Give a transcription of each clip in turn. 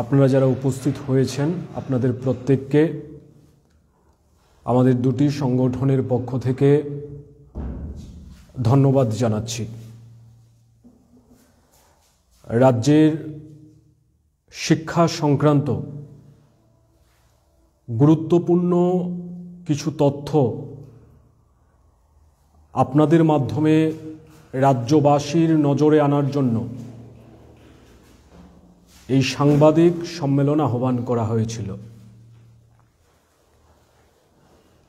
আপনারা যারা উপস্থিত হয়েছেন আপনাদের প্রত্যেককে আমাদের দুটি সংগঠনের পক্ষ থেকে ধন্যবাদ জানাচ্ছি। রাজ্যের শিক্ষা সংক্রান্ত গুরুত্বপূর্ণ কিছু তথ্য আপনাদের মাধ্যমে রাজ্যবাসীর নজরে আনার জন্য এই সাংবাদিক সম্মেলন আহ্বান করা হয়েছিল।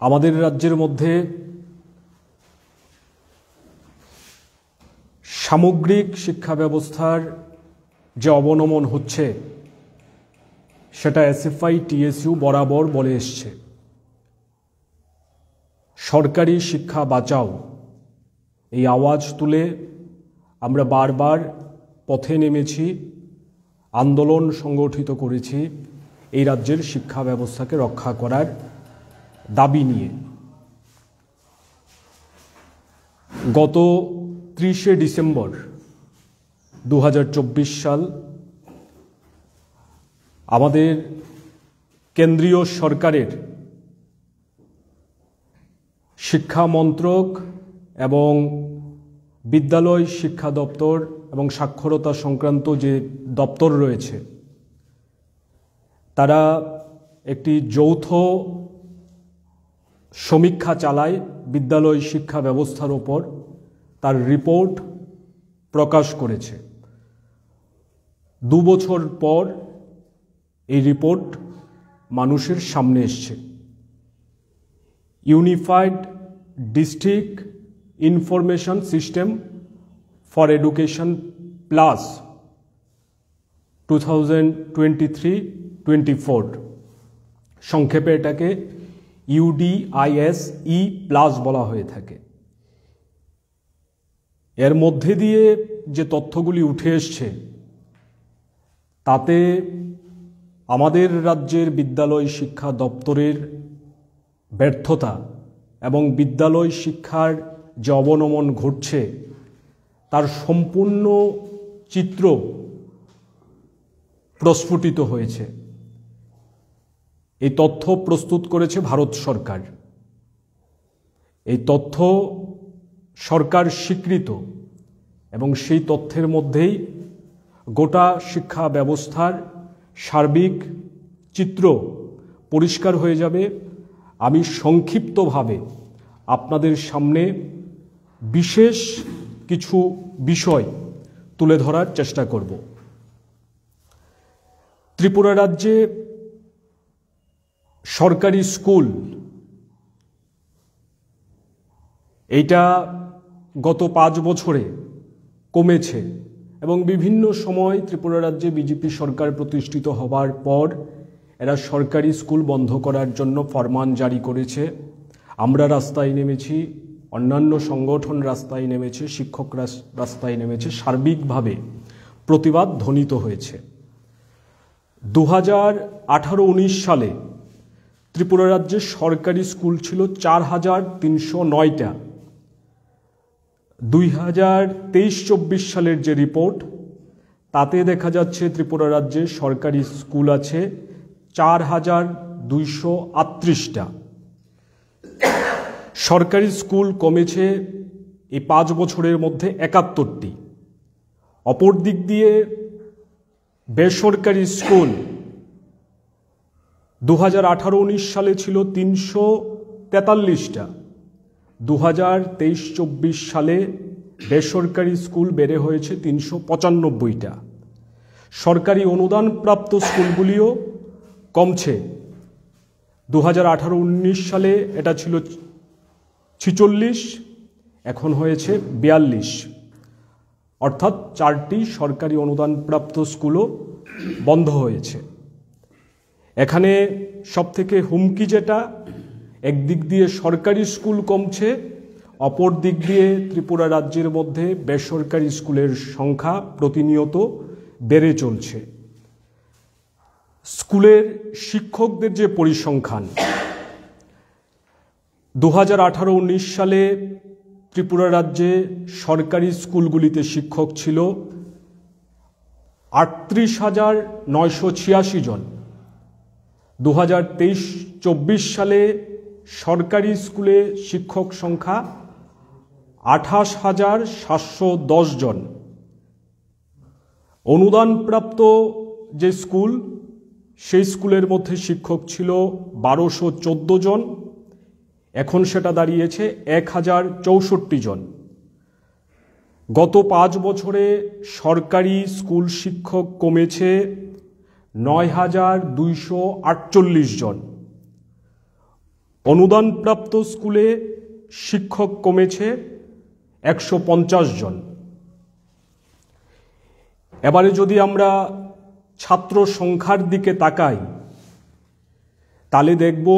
আমাদের রাজ্যের মধ্যে সামগ্রিক শিক্ষা ব্যবস্থার যে অবনমন হচ্ছে সেটা এসএফআই টিএসইউ বরাবর বলে এসছে। সরকারি শিক্ষা বাঁচাও এই আওয়াজ তুলে আমরা বারবার পথে নেমেছি, আন্দোলন সংগঠিত করেছি এই রাজ্যের শিক্ষা ব্যবস্থাকে রক্ষা করার দাবি নিয়ে। গত 30শে ডিসেম্বর 2024 সাল আমাদের কেন্দ্রীয় সরকারের শিক্ষা মন্ত্রক এবং বিদ্যালয় শিক্ষা দপ্তর এবং সাক্ষরতা সংক্রান্ত যে দপ্তর রয়েছে তারা একটি যৌথ সমীক্ষা চালায় বিদ্যালয় শিক্ষা ব্যবস্থার উপর। তার রিপোর্ট প্রকাশ করেছে। 2 বছর পর এই রিপোর্ট মানুষের সামনে এসছে। Unified district information system for education plus 2023-24 সংক্ষেপে এটাকে UDISE প্লাস বলা হয়ে থাকে। এর মধ্যে দিয়ে যে তথ্যগুলি উঠে এসছে তাতে আমাদের রাজ্যের বিদ্যালয় শিক্ষা দপ্তরের ব্যর্থতা এবং বিদ্যালয় শিক্ষার যে অবনমন ঘটছে তার সম্পূর্ণ চিত্র প্রস্ফুটিত হয়েছে। এই তথ্য প্রস্তুত করেছে ভারত সরকার। এই তথ্য সরকার স্বীকৃত এবং সেই তথ্যের মধ্যেই গোটা শিক্ষা ব্যবস্থার সার্বিক চিত্র পরিষ্কার হয়ে যাবে। আমি সংক্ষিপ্তভাবে আপনাদের সামনে বিশেষ কিছু বিষয় তুলে ধরার চেষ্টা করব। ত্রিপুরা রাজ্যে সরকারি স্কুল এইটা গত 5 বছরে কমেছে এবং বিভিন্ন সময় ত্রিপুরা রাজ্যে বিজেপি সরকার প্রতিষ্ঠিত হবার পর এরা সরকারি স্কুল বন্ধ করার জন্য ফরমান জারি করেছে। আমরা রাস্তায় নেমেছি, অন্যান্য সংগঠন রাস্তায় নেমেছে, শিক্ষক রাস্তায় নেমেছে, সার্বিকভাবে প্রতিবাদ ধ্বনিত হয়েছে। 2018-19 সালে ত্রিপুরা রাজ্যে সরকারি স্কুল ছিল 4309টা। 2023-24 সালের যে রিপোর্ট তাতে দেখা যাচ্ছে ত্রিপুরা রাজ্যে সরকারি স্কুল আছে 4238টা। সরকারি স্কুল কমেছে এই 5 বছরের মধ্যে 71টি। অপর দিক দিয়ে বেসরকারি স্কুল 2018-19 সালে ছিল 343টা। 2023-24 সালে বেসরকারি স্কুল বেড়ে হয়েছে 395টা। সরকারি অনুদানপ্রাপ্ত স্কুলগুলিও কমছে। 2018-19 সালে এটা ছিল 46, এখন হয়েছে 42, অর্থাৎ 4টি সরকারি অনুদানপ্রাপ্ত স্কুলও বন্ধ হয়েছে। এখানে সবথেকে হুমকি যেটা, একদিক দিয়ে সরকারি স্কুল কমছে, অপর দিক দিয়ে ত্রিপুরা রাজ্যের মধ্যে বেসরকারি স্কুলের সংখ্যা প্রতিনিয়ত বেড়ে চলছে। স্কুলের শিক্ষকদের যে পরিসংখ্যান 2018-19 সালে ত্রিপুরা রাজ্যে সরকারি স্কুলগুলিতে শিক্ষক ছিল 38,986 জন। 2023-24 সালে সরকারি স্কুলে শিক্ষক সংখ্যা 28,710 জন। অনুদানপ্রাপ্ত যে স্কুল, সেই স্কুলের মধ্যে শিক্ষক ছিল 1214 জন, এখন সেটা দাঁড়িয়েছে 1064 জন। গত 5 বছরে সরকারি স্কুল শিক্ষক কমেছে 9,248 জন। অনুদানপ্রাপ্ত স্কুলে শিক্ষক কমেছে 150 জন। এবারে যদি আমরা ছাত্র সংখ্যার দিকে তাকাই, তাহলে দেখব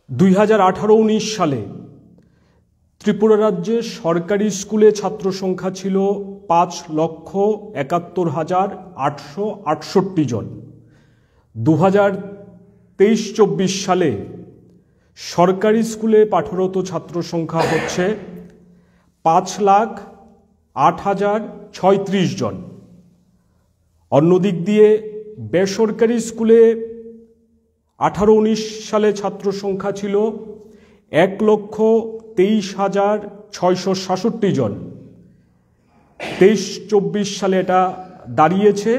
2018-19 সালে ত্রিপুরা রাজ্যে সরকারি স্কুলে ছাত্র সংখ্যা ছিল 5,71,868 জন। 2023-24 সালে সরকারি স্কুলে পাঠরত ছাত্র সংখ্যা হচ্ছে 5,08,036 জন। অন্যদিক দিয়ে বেসরকারি স্কুলে 18-19 সালে ছাত্র সংখ্যা ছিল 1,23,667 জন। 23-24 সালে এটা দাঁড়িয়েছে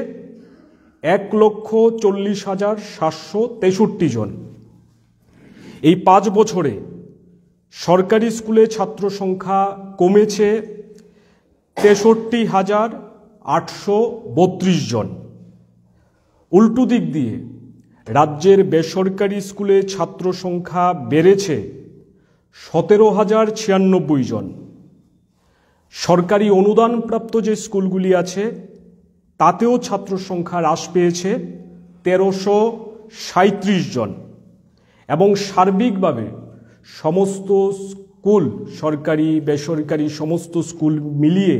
1,40,763 জন। এই 5 বছরে সরকারি স্কুলে ছাত্র সংখ্যা কমেছে 63,832 জন। উল্টো দিক দিয়ে রাজ্যের বেসরকারি স্কুলে ছাত্র সংখ্যা বেড়েছে 17,096 জন। সরকারি অনুদানপ্রাপ্ত যে স্কুলগুলি আছে তাতেও ছাত্র সংখ্যা হ্রাস পেয়েছে 1,337 জন। এবং সার্বিকভাবে সমস্ত স্কুল, সরকারি বেসরকারি সমস্ত স্কুল মিলিয়ে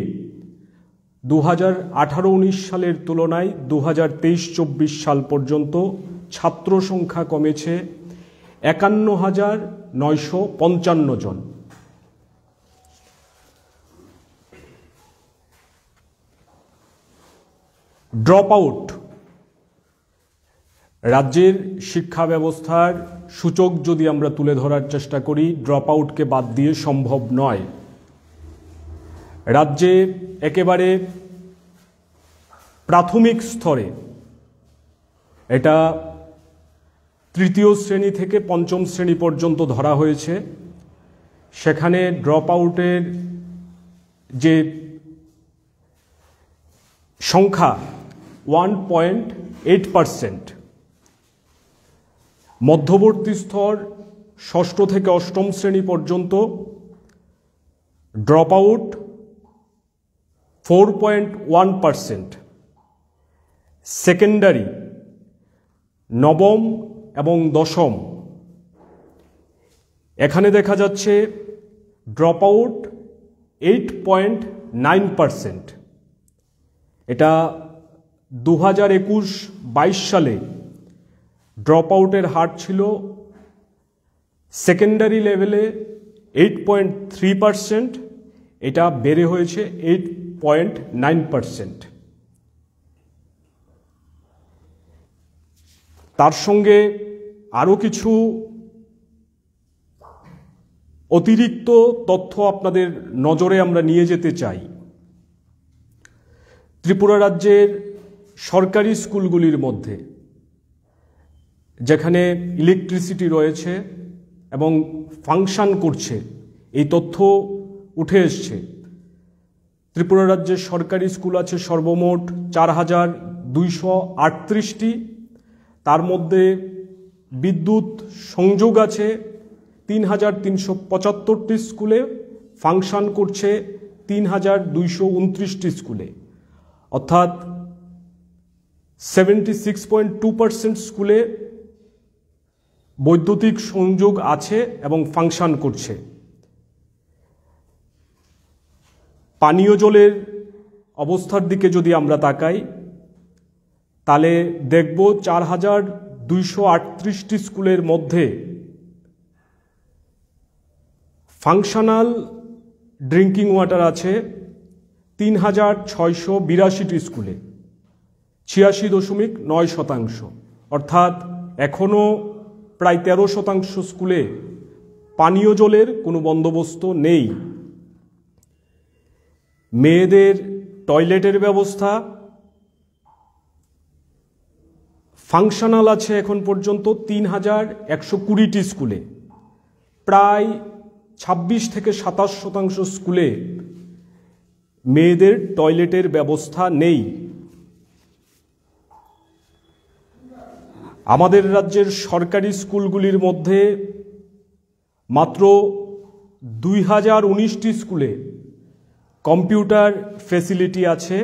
2018-19 সালের তুলনায় 2023-24 সাল পর্যন্ত ছাত্র সংখ্যা কমেছে 51,955 জন। ড্রপ আউট রাজ্যের শিক্ষা ব্যবস্থার সূচক যদি আমরা তুলে ধরার চেষ্টা করি, ড্রপ আউটকে বাদ দিয়ে সম্ভব নয়। রাজ্যে একেবারে প্রাথমিক স্তরে, এটা তৃতীয় শ্রেণী থেকে পঞ্চম শ্রেণী পর্যন্ত ধরা হয়েছে, সেখানে ড্রপ আউটের যে সংখ্যা 1.8%। মধ্যবর্তী স্তর ষষ্ঠ থেকে অষ্টম শ্রেণী পর্যন্ত ড্রপ আউট 4.1%। সেকেন্ডারি নবম এবং দশম, এখানে দেখা যাচ্ছে ড্রপ আউট 8.9%। এটা 2021-22 সালে ড্রপ আউটের হার ছিল সেকেন্ডারি লেভেলে 8.3%, এটা বেড়ে হয়েছে 8.9%। তার সঙ্গে আরও কিছু অতিরিক্ত তথ্য আপনাদের নজরে আমরা নিয়ে যেতে চাই। ত্রিপুরা রাজ্যের সরকারি স্কুলগুলির মধ্যে যেখানে ইলেকট্রিসিটি রয়েছে এবং ফাংশন করছে, এই তথ্য উঠে এসছে। ত্রিপুরা রাজ্যের সরকারি স্কুল আছে সর্বমোট 4,238টি। তার মধ্যে বিদ্যুৎ সংযোগ আছে 3,375টি স্কুলে, ফাংশন করছে 3,229টি স্কুলে, অর্থাৎ 76.2% স্কুলে বৈদ্যুতিক সংযোগ আছে এবং ফাংশন করছে। পানীয় জলের অবস্থার দিকে যদি আমরা তাকাই, তাহলে দেখব 4,238টি স্কুলের মধ্যে ফাংশনাল ড্রিঙ্কিং ওয়াটার আছে ৩,৬৮২টি স্কুলে ৮৬.৯%, অর্থাৎ এখনও প্রায় ১৩% স্কুলে পানীয় জলের কোনো বন্দোবস্ত নেই। মেয়েদের টয়লেটের ব্যবস্থা ফাংশনাল আছে এখন পর্যন্ত ৩,১২০টি স্কুলে, প্রায় ২৬-২৭% স্কুলে মেয়েদের টয়লেটের ব্যবস্থা নেই। আমাদের রাজ্যের সরকারি স্কুলগুলির মধ্যে মাত্র ২,০১৯টি স্কুলে কম্পিউটার ফেসিলিটি আছে।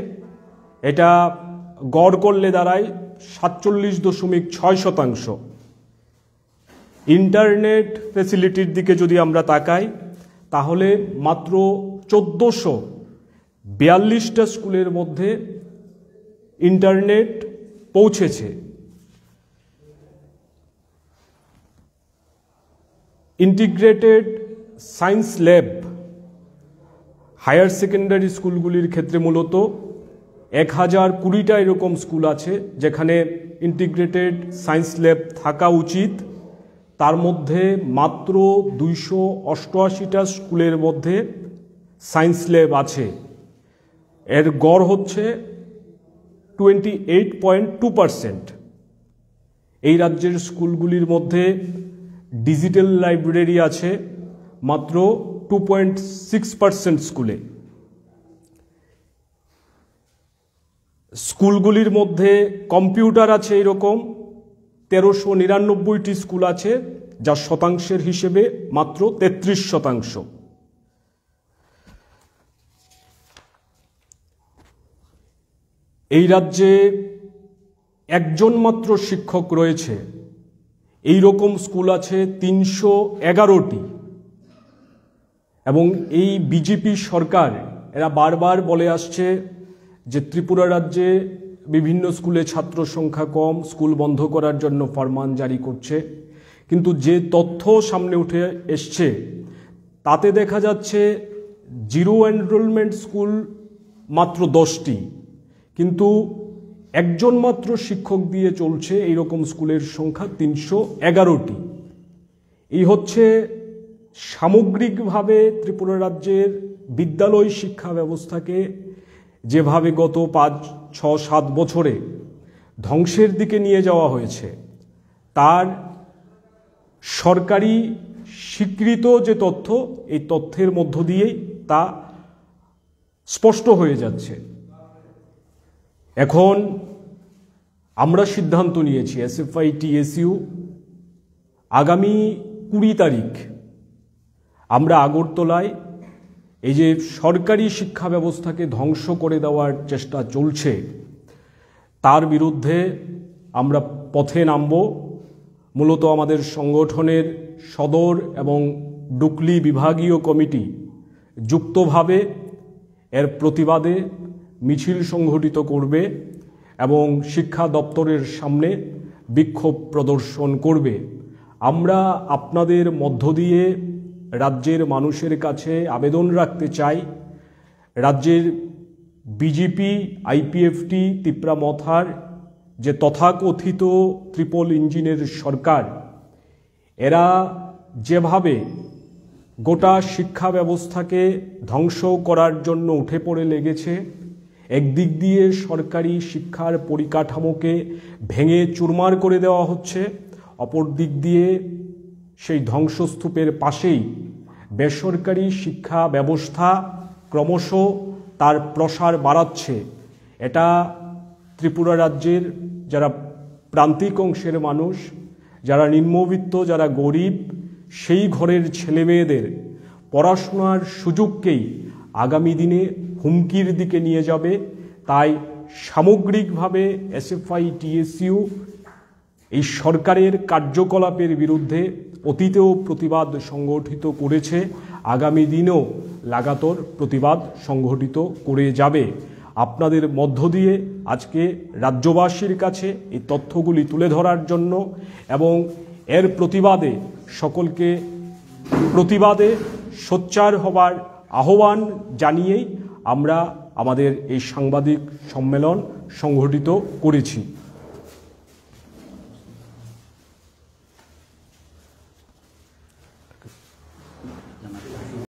এটা গড় করলে দাঁড়ায় ৪৭.৬%। ইন্টারনেট ফেসিলিটির দিকে যদি আমরা তাকাই তাহলে মাত্র ১৪৪২টা স্কুলের মধ্যে ইন্টারনেট পৌঁছেছে। Integrated science lab higher secondary স্কুলগুলির ক্ষেত্রে মূলত ১,০২০টা এরকম স্কুল আছে যেখানে ইন্টিগ্রেটেড সায়েন্স ল্যাব থাকা উচিত। তার মধ্যে মাত্র ২৮৮টা স্কুলের মধ্যে সায়েন্স ল্যাব আছে। এর গড় হচ্ছে 28.2%। এই রাজ্যের স্কুলগুলির মধ্যে ডিজিটাল লাইব্রেরি আছে মাত্র 2.6% স্কুলে। স্কুলগুলির মধ্যে কম্পিউটার আছে এরকম ১৩৯৯টি স্কুল আছে, যা শতাংশের হিসেবে মাত্র ৩৩%। এই রাজ্যে একজন মাত্র শিক্ষক রয়েছে, এই রকম স্কুল আছে ৩১১টি। এবং এই বিজেপি সরকার এরা বারবার বলে আসছে যে ত্রিপুরা রাজ্যে বিভিন্ন স্কুলে ছাত্র সংখ্যা কম, স্কুল বন্ধ করার জন্য ফরমান জারি করছে। কিন্তু যে তথ্য সামনে উঠে এসছে তাতে দেখা যাচ্ছে জিরো এনরোলমেন্ট স্কুল মাত্র 10টি, কিন্তু একজন মাত্র শিক্ষক দিয়ে চলছে এইরকম স্কুলের সংখ্যা ৩১১টি। এই হচ্ছে সামগ্রিকভাবে ত্রিপুরা রাজ্যের বিদ্যালয় শিক্ষা ব্যবস্থাকে যেভাবে গত ৫-৬-৭ বছরে ধ্বংসের দিকে নিয়ে যাওয়া হয়েছে, তার সরকারি স্বীকৃত যে তথ্য, এই তথ্যের মধ্য দিয়েই তা স্পষ্ট হয়ে যাচ্ছে। এখন আমরা সিদ্ধান্ত নিয়েছি এসএফআই টিএসইউ আগামী ২০ তারিখ আমরা আগরতলায় এই যে সরকারি শিক্ষা ব্যবস্থাকে ধ্বংস করে দেওয়ার চেষ্টা চলছে তার বিরুদ্ধে আমরা পথে নামব। মূলত আমাদের সংগঠনের সদর এবং ডুকলি বিভাগীয় কমিটি যুক্তভাবে এর প্রতিবাদে মিছিল সংগঠিত করবে এবং শিক্ষা দপ্তরের সামনে বিক্ষোভ প্রদর্শন করবে। আমরা আপনাদের মধ্য দিয়ে রাজ্যের মানুষের কাছে আবেদন রাখতে চাই, রাজ্যের বিজেপি আইপিএফটি তিপ্রামথার যে তথাকথিত ট্রিপল ইঞ্জিনের সরকার, এরা যেভাবে গোটা শিক্ষা ব্যবস্থাকে ধ্বংস করার জন্য উঠে পড়ে লেগেছে, একদিক দিয়ে সরকারি শিক্ষার পরিকাঠামোকে ভেঙে চুরমার করে দেওয়া হচ্ছে, অপর দিক দিয়ে সেই ধ্বংসস্তূপের পাশেই বেসরকারি শিক্ষা ব্যবস্থা ক্রমশ তার প্রসার বাড়াচ্ছে। এটা ত্রিপুরা রাজ্যের যারা প্রান্তিক অংশের মানুষ, যারা নিম্নবিত্ত, যারা গরিব, সেই ঘরের ছেলেমেয়েদের পড়াশোনার সুযোগকেই আগামী দিনে হুমকির দিকে নিয়ে যাবে। তাই সামগ্রিকভাবে এসএফআই টিএসইউ এই সরকারের কার্যকলাপের বিরুদ্ধে অতীতেও প্রতিবাদ সংগঠিত করেছে, আগামী দিনেও লাগাতার প্রতিবাদ সংগঠিত করে যাবে। আপনাদের মধ্য দিয়ে আজকে রাজ্যবাসীর কাছে এই তথ্যগুলি তুলে ধরার জন্য এবং এর প্রতিবাদে সকলকে প্রতিবাদে সোচ্চার হবার আহ্বান জানিয়েই আমরা আমাদের এই সাংবাদিক সম্মেলন সংগঠিত করেছি।